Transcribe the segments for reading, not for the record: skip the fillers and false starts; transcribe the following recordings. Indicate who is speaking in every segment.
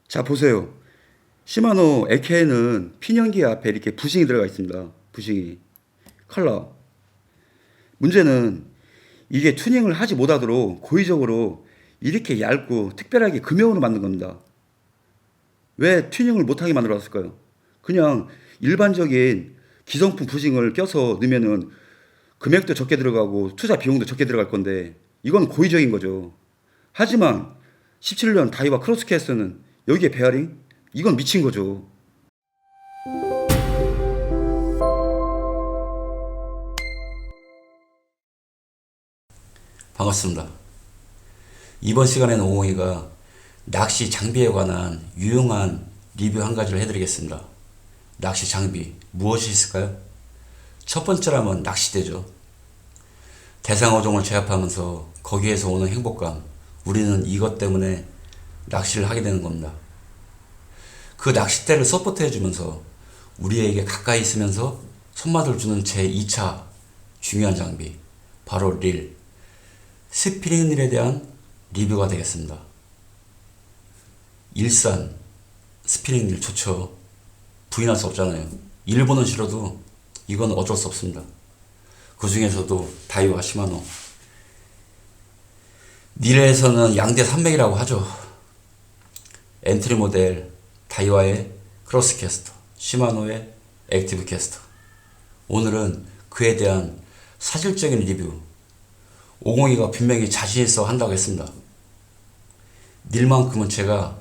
Speaker 1: 자, 보세요. 시마노 에케는 피년기 앞에 이렇게 부싱이 들어가 있습니다. 부싱이. 컬러. 문제는 이게 튜닝을 하지 못하도록 고의적으로 이렇게 얇고 특별하게 금형으로 만든 겁니다. 왜 튜닝을 못하게 만들었을까요? 그냥 일반적인 기성품 부싱을 껴서 넣으면은 금액도 적게 들어가고 투자 비용도 적게 들어갈 건데 이건 고의적인 거죠. 하지만 17년 다이와 크로스캐스트는 여기에 베어링? 이건 미친 거죠.
Speaker 2: 반갑습니다. 이번 시간에는 오홍이가 낚시 장비에 관한 유용한 리뷰 한 가지를 해드리겠습니다. 낚시 장비 무엇이 있을까요? 첫 번째라면 낚싯대죠. 대상어종을 제압하면서 거기에서 오는 행복감, 우리는 이것 때문에 낚시를 하게 되는 겁니다. 그 낚싯대를 서포트해주면서 우리에게 가까이 있으면서 손맛을 주는 제2차 중요한 장비, 바로 릴, 스피닝 릴에 대한 리뷰가 되겠습니다. 일산 스피닝 릴 좋죠. 부인할 수 없잖아요. 일본은 싫어도 이건 어쩔 수 없습니다. 그 중에서도 다이와 시마노, 릴에서는 양대 산맥이라고 하죠. 엔트리 모델 다이와의 크로스 캐스터, 시마노의 액티브 캐스터. 오늘은 그에 대한 사실적인 리뷰, 오공이가 분명히 자신 있어 한다고 했습니다. 릴만큼은 제가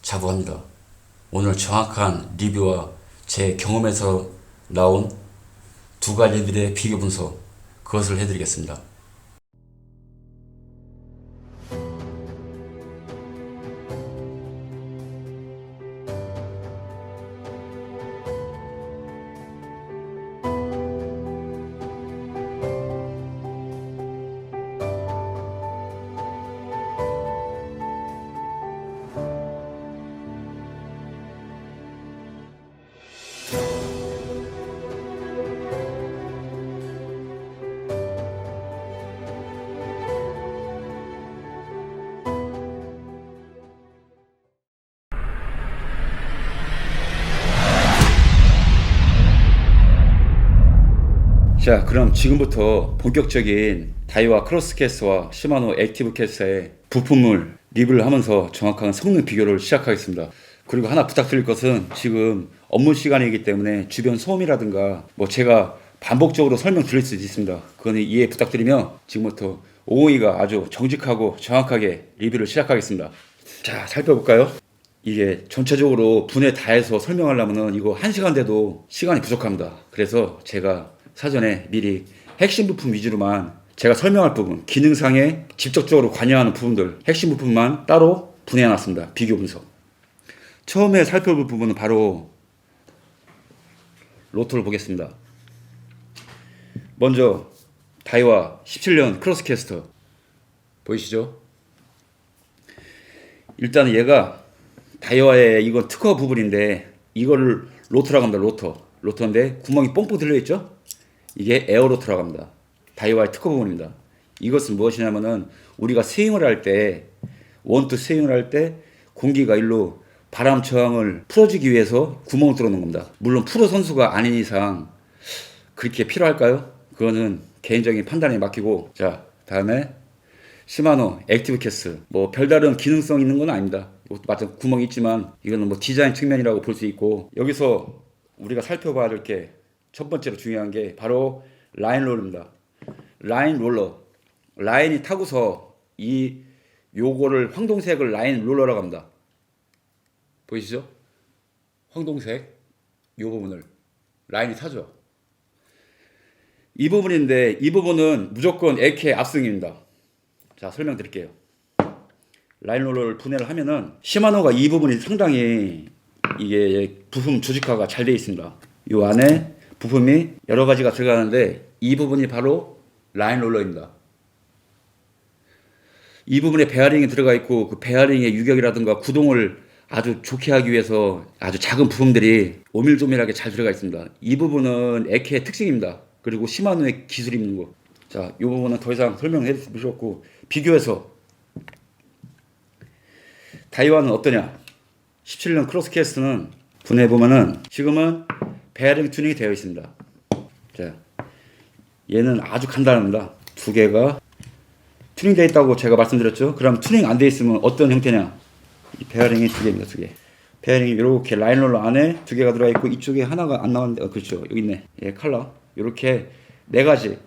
Speaker 2: 자부합니다. 오늘 정확한 리뷰와 제 경험에서 나온 두 가지 릴의 비교 분석, 그것을 해드리겠습니다.
Speaker 1: 자, 그럼 지금부터 본격적인 다이와 크로스캐스트와 시마노 액티브 캐스트의 부품을 리뷰를 하면서 정확한 성능 비교를 시작하겠습니다. 그리고 하나 부탁드릴 것은 지금 업무 시간이기 때문에 주변 소음이라든가 뭐 제가 반복적으로 설명드릴 수 있습니다. 그건 이해 부탁드리며 지금부터 오공이가 아주 정직하고 정확하게 리뷰를 시작하겠습니다. 자, 살펴볼까요? 이게 전체적으로 분해 다 해서 설명하려면 이거 1시간 돼도 시간이 부족합니다. 그래서 제가 사전에 미리 핵심 부품 위주로만 제가 설명할 부분, 기능상에 직접적으로 관여하는 부분들, 핵심 부분만 따로 분해해 놨습니다. 비교 분석. 처음에 살펴볼 부분은 바로 로터를 보겠습니다. 먼저 다이와 17년 크로스캐스터 보이시죠? 일단 얘가 다이와의 이건 특허 부분인데 이거를 로터라고 합니다. 로터인데 구멍이 뽕뽕 들려있죠? 이게 에어로터라고 합니다. 다이와의 특허 부분입니다. 이것은 무엇이냐면은 우리가 스윙을 할 때 원투 스윙을 할 때 공기가 일로 바람 저항을 풀어주기 위해서 구멍을 뚫어놓은 겁니다. 물론 프로 선수가 아닌 이상 그렇게 필요할까요? 그거는 개인적인 판단에 맡기고, 자, 다음에 시마노 액티브 캐스, 뭐 별다른 기능성 있는 건 아닙니다. 맞죠? 구멍이 있지만 이거는 뭐 디자인 측면이라고 볼 수 있고, 여기서 우리가 살펴봐야 될 게 첫 번째로 중요한 게 바로 라인 롤러입니다. 라인 롤러. 라인이 타고서 요거를 황동색을 라인 롤러라고 합니다. 보이시죠? 황동색 요 부분을 라인이 타죠. 이 부분인데 이 부분은 무조건 AK 압승입니다. 자, 설명드릴게요. 라인 롤러를 분해를 하면은 시마노가 이 부분이 상당히 이게 부품 조직화가 잘 되어 있습니다. 이 안에 부품이 여러 가지가 들어가는데 이 부분이 바로 라인 롤러입니다. 이 부분에 베어링이 들어가 있고 그 베어링의 유격이라든가 구동을 아주 좋게 하기 위해서 아주 작은 부품들이 오밀조밀하게 잘 들어가 있습니다. 이 부분은 에케의 특징입니다. 그리고 시마노의 기술이 있는 거. 자, 이 부분은 더 이상 설명해 줄 필요 없고 비교해서 다이와는 어떠냐? 17년 크로스캐스트는 분해해 보면은 지금은 베어링 튜닝이 되어 있습니다. 자, 얘는 아주 간단합니다. 두 개가 튜닝 되어 있다고 제가 말씀드렸죠. 그럼 튜닝 안 되어 있으면 어떤 형태냐? 이 베어링이 두 개입니다. 두 개. 베어링이 이렇게 라인롤러 안에 두 개가 들어가 있고 이쪽에 하나가 안 나왔는데 그렇죠. 여기 있네. 예, 컬러. 이렇게 네 가지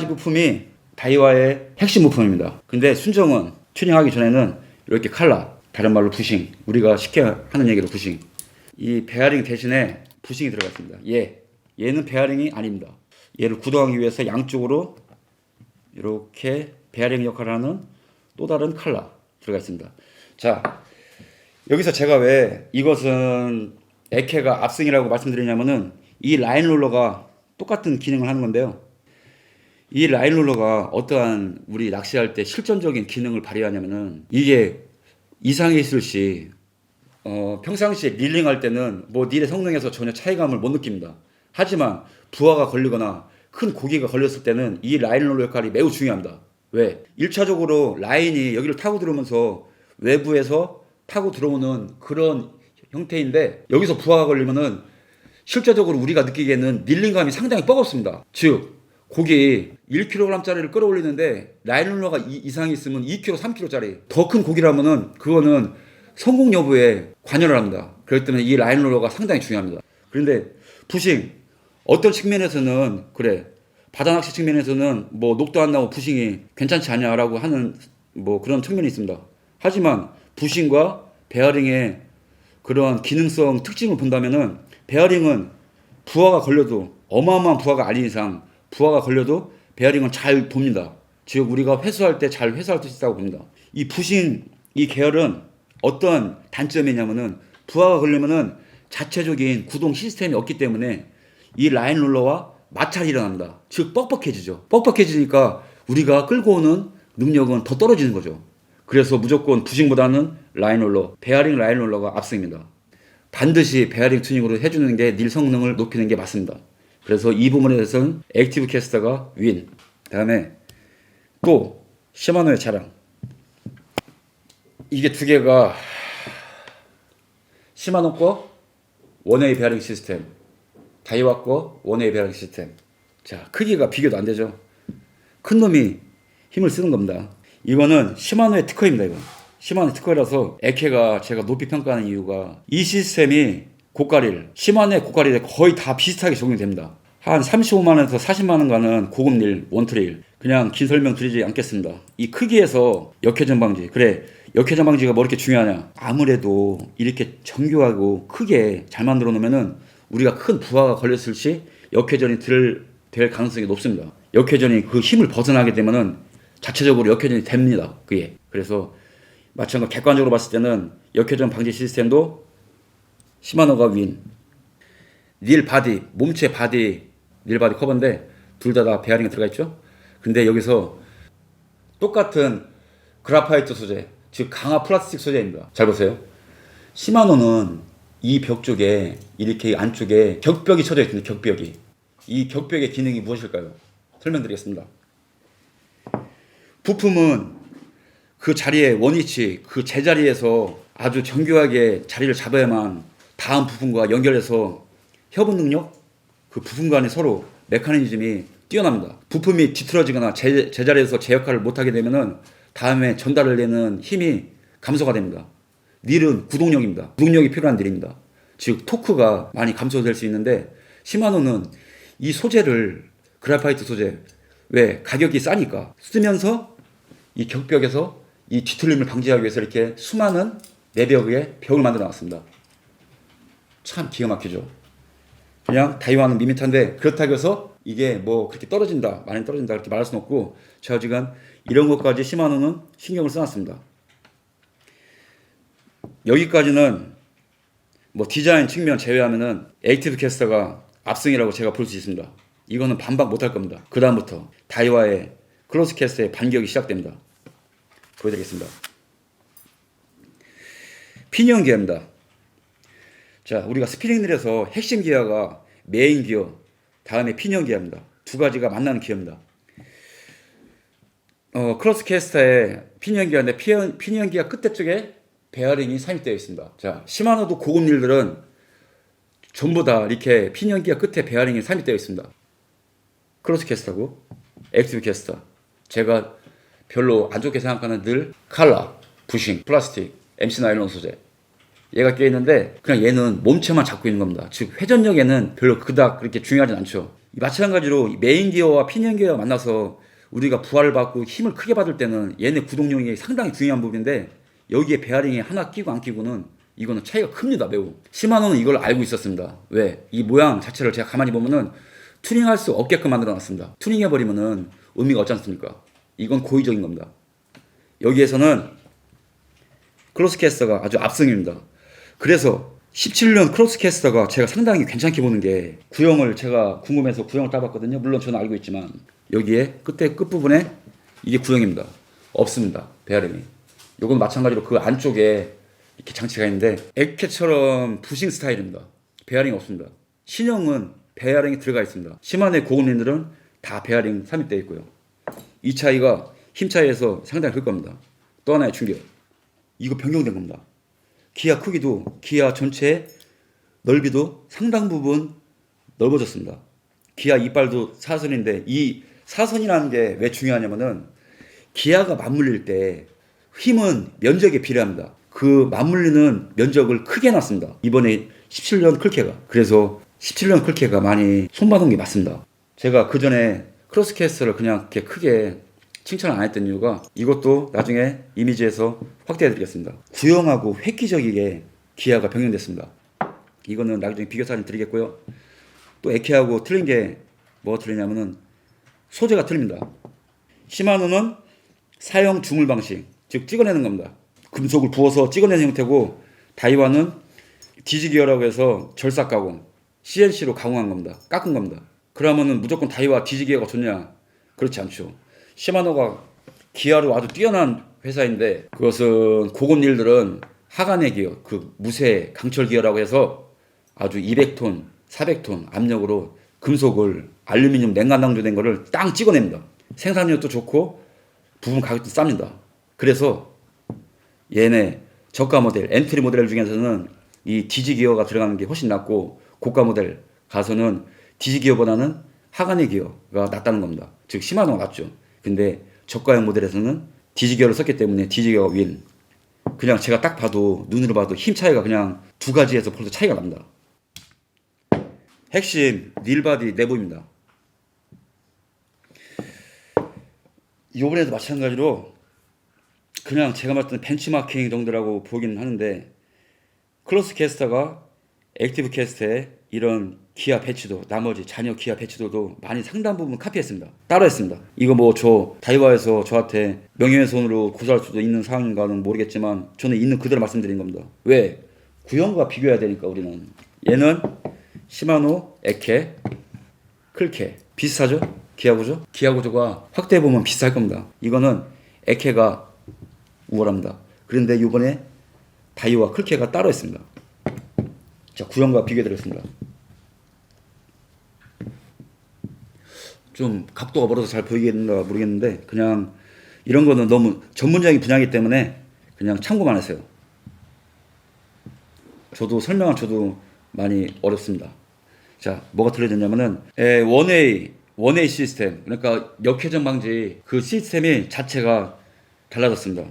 Speaker 1: 부품이 다이와의 핵심 부품입니다. 근데 순정은 튜닝하기 전에는 이렇게 컬러, 다른 말로 부싱, 우리가 쉽게 하는 얘기로 부싱. 이 베어링 대신에 부싱이 들어가 있습니다. 얘는 베어링이 아닙니다. 얘를 구동하기 위해서 양쪽으로 이렇게 베어링 역할을 하는 또 다른 컬러 들어가 있습니다. 자, 여기서 제가 왜 이것은 에케가 압승이라고 말씀드리냐면은 이 라인 롤러가 똑같은 기능을 하는 건데요. 이 라인 롤러가 어떠한 우리 낚시할 때 실전적인 기능을 발휘하냐면은 이게 이상이 있을 시 평상시에 릴링할 때는 뭐 릴의 성능에서 전혀 차이감을 못 느낍니다. 하지만 부하가 걸리거나 큰 고기가 걸렸을 때는 이 라인 롤러 역할이 매우 중요합니다. 왜? 1차적으로 라인이 여기를 타고 들어오면서 외부에서 타고 들어오는 그런 형태인데 여기서 부하가 걸리면은 실제적으로 우리가 느끼기에는 릴링감이 상당히 뻐겁습니다. 즉 고기 1kg짜리를 끌어올리는데 라인 롤러가 이상이 있으면 2kg, 3kg짜리 더 큰 고기라면은 그거는 성공 여부에 관여를 합니다. 그렇기 때문에 이 라인 롤러가 상당히 중요합니다. 그런데 부싱 어떤 측면에서는 그래 바다 낚시 측면에서는 뭐 녹도 안 나고 부싱이 괜찮지 않냐라고 하는 뭐 그런 측면이 있습니다. 하지만 부싱과 베어링의 그런 기능성 특징을 본다면은 베어링은 부하가 걸려도 어마어마한 부하가 아닌 이상 부하가 걸려도 베어링은 잘 돕니다. 즉 우리가 회수할 때 잘 회수할 수 있다고 봅니다. 이 부싱 이 계열은 어떤 단점이냐면은 부하가 걸리면은 자체적인 구동 시스템이 없기 때문에 이 라인 롤러와 마찰이 일어납니다. 즉 뻑뻑해지죠. 뻑뻑해지니까 우리가 끌고 오는 능력은 더 떨어지는 거죠. 그래서 무조건 부싱보다는 라인 롤러, 베어링 라인 롤러가 앞서입니다. 반드시 베어링 튜닝으로 해주는 게 릴 성능을 높이는 게 맞습니다. 그래서 이 부분에 대해서는 액티브 캐스터가 윈. 다음에 또 시마노의 자랑. 이게 두 개가 시마노 거 원웨이 베어링 시스템, 다이와 거 원웨이 베어링 시스템. 자, 크기가 비교도 안 되죠. 큰 놈이 힘을 쓰는 겁니다. 이거는 시마노의 특허입니다. 이건 시마노의 특허라서 에케가 제가 높이 평가하는 이유가 이 시스템이 고가릴, 시마노의 고가릴에 거의 다 비슷하게 적용됩니다. 한 35만원에서 40만원 가는 고급 릴, 원트릴. 그냥 긴 설명 드리지 않겠습니다. 이 크기에서 역회전 방지. 그래, 역회전 방지가 뭐 이렇게 중요하냐? 아무래도 이렇게 정교하고 크게 잘 만들어 놓으면은 우리가 큰 부하가 걸렸을 시 역회전이 될 가능성이 높습니다. 역회전이 그 힘을 벗어나게 되면은 자체적으로 역회전이 됩니다. 그게. 그래서 마찬가지로 객관적으로 봤을 때는 역회전 방지 시스템도 시마노가 윈. 닐 바디, 몸체 바디, 닐 바디 커버인데 둘 다 베어링이 들어가 있죠. 근데 여기서 똑같은 그라파이트 소재, 즉 강화 플라스틱 소재입니다. 잘 보세요. 시마노는 이 벽 쪽에 이렇게 안쪽에 격벽이 쳐져 있습니다. 격벽이. 이 격벽의 기능이 무엇일까요? 설명드리겠습니다. 부품은 그 자리에 원위치, 그 제자리에서 아주 정교하게 자리를 잡아야만 다음 부품과 연결해서 협응 능력, 그 부품 간에 서로 메커니즘이 뛰어납니다. 부품이 뒤틀어지거나 제자리에서 제 역할을 못하게 되면은 다음에 전달을 내는 힘이 감소가 됩니다. 닐은 구동력입니다. 구동력이 필요한 닐입니다. 즉 토크가 많이 감소될 수 있는데 시마노는 이 소재를 그래파이트 소재 왜 가격이 싸니까 쓰면서 이 격벽에서 이 뒤틀림을 방지하기 위해서 이렇게 수많은 내벽에 벽을 만들어 놨습니다. 참 기가 막히죠. 그냥 다이와는 밋밋한데 그렇다고 해서 이게 뭐 그렇게 떨어진다 많이 떨어진다 그렇게 말할 수는 없고 제가 지금 이런 것까지 시마노는 신경을 써놨습니다. 여기까지는 뭐 디자인 측면 제외하면은 액티브 캐스터가 압승이라고 제가 볼 수 있습니다. 이거는 반박 못할 겁니다. 그 다음부터 다이와의 클로스 캐스터의 반격이 시작됩니다. 보여드리겠습니다. 피니언 기어입니다. 자, 우리가 스피닝 릴에서 핵심 기어가 메인 기어, 다음에 피니언 기어입니다. 두 가지가 만나는 기어입니다. 크로스 캐스터의 피니언 기어인데 피니언 기어 끝에 쪽에 베어링이 삽입되어 있습니다. 자, 시마노도 고급 릴들은 전부 다 이렇게 피니언기어 끝에 베어링이 삽입되어 있습니다. 크로스 캐스터고 액티브 캐스터. 제가 별로 안 좋게 생각하는 늘 칼라, 부싱, 플라스틱, MC 나일론 소재. 얘가 껴있는데 그냥 얘는 몸체만 잡고 있는 겁니다. 즉 회전력에는 별로 그닥 그렇게 중요하진 않죠. 마찬가지로 메인 기어와 피니언 기어가 만나서 우리가 부하를 받고 힘을 크게 받을 때는 얘네 구동력이 상당히 중요한 부분인데 여기에 베어링이 하나 끼고 안 끼고는 이거는 차이가 큽니다. 매우. 시마노는 이걸 알고 있었습니다. 왜? 이 모양 자체를 제가 가만히 보면은 튜닝할 수 없게끔 만들어놨습니다. 튜닝해버리면은 의미가 없지 않습니까? 이건 고의적인 겁니다. 여기에서는 크로스캐스터가 아주 압승입니다. 그래서 17년 크로스캐스터가 제가 상당히 괜찮게 보는 게 구형을 제가 궁금해서 구형을 따봤거든요. 물론 저는 알고 있지만 여기에 끝부분에 이게 구형입니다. 없습니다. 베어링이. 요건 마찬가지로 그 안쪽에 이렇게 장치가 있는데 에케처럼 부싱 스타일입니다. 베어링이 없습니다. 신형은 베어링이 들어가 있습니다. 시마노의 고급 린들은 다 베어링 삽입되어 있고요. 이 차이가 힘 차이에서 상당히 클 겁니다. 또 하나의 충격. 이거 변경된 겁니다. 기아 크기도 기아 전체 넓이도 상당 부분 넓어졌습니다. 기아 이빨도 사선인데 이 사선이라는 게 왜 중요하냐면은 기아가 맞물릴 때 힘은 면적에 비례합니다. 그 맞물리는 면적을 크게 놨습니다. 이번에 17년 클캐가. 그래서 17년 클캐가 많이 손봐둔 게 맞습니다. 제가 그 전에 크로스캐스터를 그냥 이렇게 크게 칭찬을 안 했던 이유가 이것도 나중에 이미지에서 확대해 드리겠습니다. 구형하고 획기적이게 기아가 병행됐습니다. 이거는 나중에 비교 사진 드리겠고요. 또 에케하고 틀린 게 뭐가 틀리냐면은 소재가 틀립니다. 시마노는 사형 주물 방식, 즉 찍어내는 겁니다. 금속을 부어서 찍어내는 형태고 다이와는 디지기어라고 해서 절삭 가공, CNC로 가공한 겁니다. 깎은 겁니다. 그러면은 무조건 다이와 디지기어가 좋냐? 그렇지 않죠. 시마노가 기아로 아주 뛰어난 회사인데 그것은 고급 릴들은 하간의 기어, 그 무쇠 강철 기어라고 해서 아주 200톤, 400톤 압력으로 금속을 알루미늄 냉간 당조된 거를 땅 찍어냅니다. 생산력도 좋고 부품 가격도 쌉니다. 그래서 얘네 저가 모델, 엔트리 모델 중에서는 이 디지 기어가 들어가는 게 훨씬 낫고 고가 모델 가서는 디지 기어보다는 하간의 기어가 낫다는 겁니다. 즉 시마노가 낫죠. 근데 저가형 모델에서는 디지 기어를 썼기 때문에 디지 기어가 윈. 그냥 제가 딱 봐도 눈으로 봐도 힘 차이가 그냥 두 가지에서 벌써 차이가 납니다. 핵심 릴바디 내부입니다. 이번에도 마찬가지로 그냥 제가 봤을 때는 벤치마킹 정도라고 보긴 하는데 클로스 캐스터가 액티브 캐스터에 이런 기아 배치도 나머지 잔여 기아 배치도도 많이 상당 부분 카피했습니다. 따로 했습니다. 이거 뭐 저 다이와에서 저한테 명예훼손으로 고소할 수도 있는 상황인가는 모르겠지만 저는 있는 그대로 말씀드린 겁니다. 왜? 구형과 비교해야 되니까 우리는. 얘는 시마노, 에케, 클케 비슷하죠? 기아구조? 기아구조가 확대해보면 비슷할 겁니다. 이거는 에케가 우월합니다. 그런데 이번에 다이와 클케가 따로 했습니다. 자, 구형과 비교해드리겠습니다. 좀 각도가 멀어서 잘 보이겠는가 모르겠는데 그냥 이런 거는 너무 전문적인 분야이기 때문에 그냥 참고만 하세요. 저도 설명한 저도 많이 어렵습니다. 자, 뭐가 틀려졌냐면은 원웨이 시스템, 그러니까 역회전 방지 그 시스템이 자체가 달라졌습니다.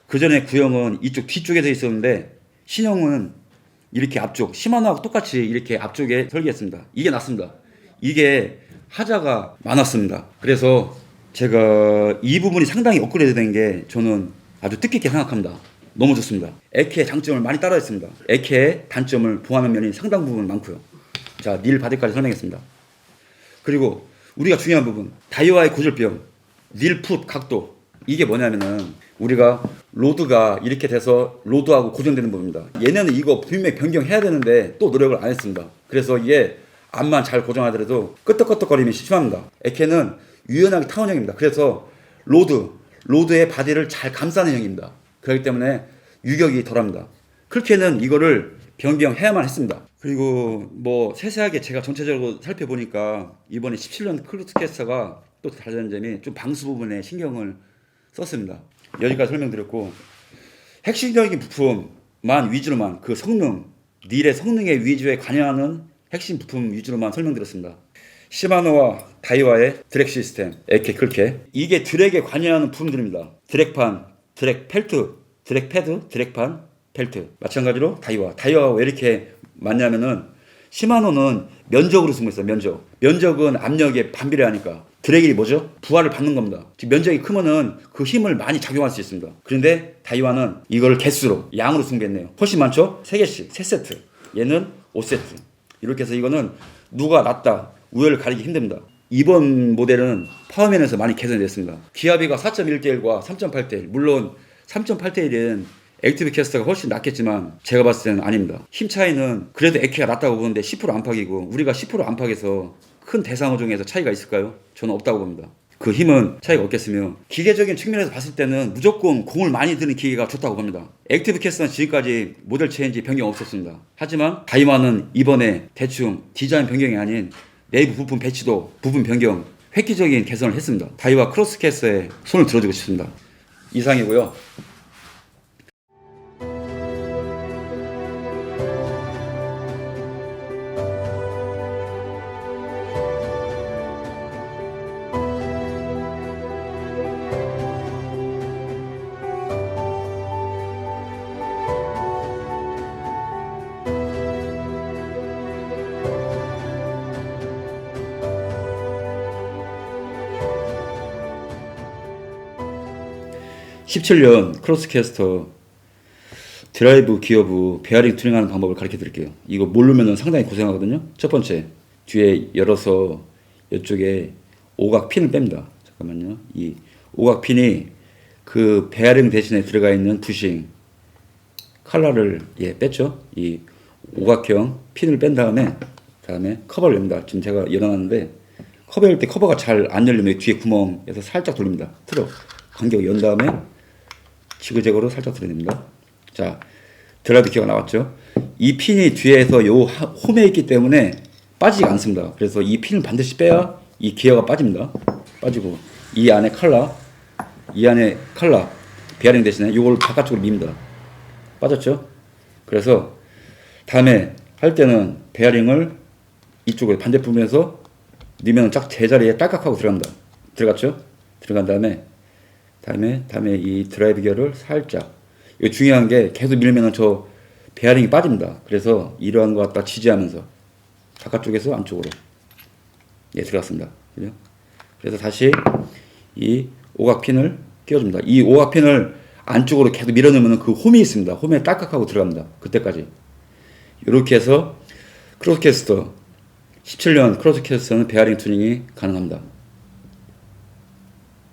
Speaker 1: 그 전에 구형은 이쪽 뒤쪽에 서 있었는데 신형은 이렇게 앞쪽, 시마노하고 똑같이 이렇게 앞쪽에 설계했습니다. 이게 낫습니다. 이게 하자가 많았습니다. 그래서 제가 이 부분이 상당히 업그레이드 된 게 저는 아주 뜻깊게 생각합니다. 너무 좋습니다. 에케의 장점을 많이 따라했습니다. 에케의 단점을 보완한 면이 상당 부분 많고요. 자, 릴 바디까지 설명했습니다. 그리고 우리가 중요한 부분, 다이와의 고질병, 릴 풋 각도. 이게 뭐냐면은 우리가 로드가 이렇게 돼서 로드하고 고정되는 부분입니다. 얘네는 이거 분명히 변경해야 되는데 또 노력을 안 했습니다. 그래서 이게 앞만 잘 고정하더라도 끄떡끄떡거림이 심합니다. 에케는 유연하게 타원 형입니다. 그래서 로드의 바디를 잘 감싸는 형입니다. 그렇기 때문에 유격이 덜합니다. 클케는 이거를 변경해야만 했습니다. 그리고 뭐 세세하게 제가 전체적으로 살펴보니까 이번에 17년 크루스캐스터가 또 다른 점이 좀 방수 부분에 신경을 썼습니다. 여기까지 설명드렸고 핵심적인 부품만 위주로만 그 성능, 닐의 성능에 위주에 관여하는 핵심 부품 위주로만 설명드렸습니다. 시마노와 다이와의 드랙 시스템, AK 클캐. 이게 드랙에 관여하는 부품들입니다. 드랙판, 드랙 펠트, 드랙 패드, 드랙판, 벨트. 마찬가지로 다이와가 왜 이렇게 많냐면은 시마노는 면적으로 승부했어요. 면적은 압력에 반비례하니까. 드랙이 뭐죠? 부하를 받는 겁니다. 즉 면적이 크면은 그 힘을 많이 작용할 수 있습니다. 그런데 다이와는 이걸 개수로, 양으로 승부했네요. 훨씬 많죠? 3개씩, 3세트. 얘는 5세트. 이렇게 해서 이거는 누가 낫다, 우열을 가리기 힘듭니다. 이번 모델은 파워맨에서 많이 개선이 됐습니다. 기압비가 4.1대1과 3.8대1. 물론 3.8대1은 액티브 캐스터가 훨씬 낫겠지만 제가 봤을 때는 아닙니다. 힘 차이는 그래도 AK가 낫다고 보는데 10% 안팎이고 우리가 10% 안팎에서 큰 대상어종에서 차이가 있을까요? 저는 없다고 봅니다. 그 힘은 차이가 없겠으며 기계적인 측면에서 봤을 때는 무조건 공을 많이 드는 기계가 좋다고 봅니다. 액티브 캐스터는 지금까지 모델 체인지 변경 없었습니다. 하지만 다이와는 이번에 대충 디자인 변경이 아닌 내부 부품 배치도 부분 변경, 획기적인 개선을 했습니다. 다이와 크로스 캐스터에 손을 들어주고 싶습니다. 이상이고요. 17년 크로스캐스터 드라이브 기어부 베어링 튜닝하는 방법을 가르쳐 드릴게요. 이거 모르면 상당히 고생하거든요. 첫 번째, 뒤에 열어서 이쪽에 오각 핀을 뺍니다. 잠깐만요. 이 오각 핀이 그 베어링 대신에 들어가 있는 부싱 칼라를 뺐죠. 이 오각형 핀을 뺀 다음에 커버를 엽니다. 지금 제가 열어놨는데 커버 열 때 커버가 잘 안 열리면 뒤에 구멍에서 살짝 돌립니다. 틀어 간격 연 다음에 지그재그로 살짝 들어냅니다. 자, 드라이브 기어가 나왔죠. 이 핀이 뒤에서 요 홈에 있기 때문에 빠지지가 않습니다. 그래서 이 핀을 반드시 빼야 이 기어가 빠집니다. 빠지고 이 안에 칼라 베어링 대신에 요걸 바깥쪽으로 밉니다. 빠졌죠? 그래서 다음에 할 때는 베어링을 이쪽에 반대부분에서 넣으면 딱 제자리에 딸깍하고 들어갑니다. 들어갔죠? 들어간 다음에 이 드라이브 기어를 살짝, 이거 중요한 게 계속 밀면은 저 베어링이 빠집니다. 그래서 이러한 거 갖다 지지하면서 바깥쪽에서 안쪽으로 들어갔습니다. 그죠? 그래서 다시 이 오각핀을 끼워줍니다. 이 오각핀을 안쪽으로 계속 밀어넣으면 그 홈이 있습니다. 홈에 딸깍하고 들어갑니다. 그때까지. 이렇게 해서 크로스캐스터 17년 크로스캐스터는 베어링 튜닝이 가능합니다.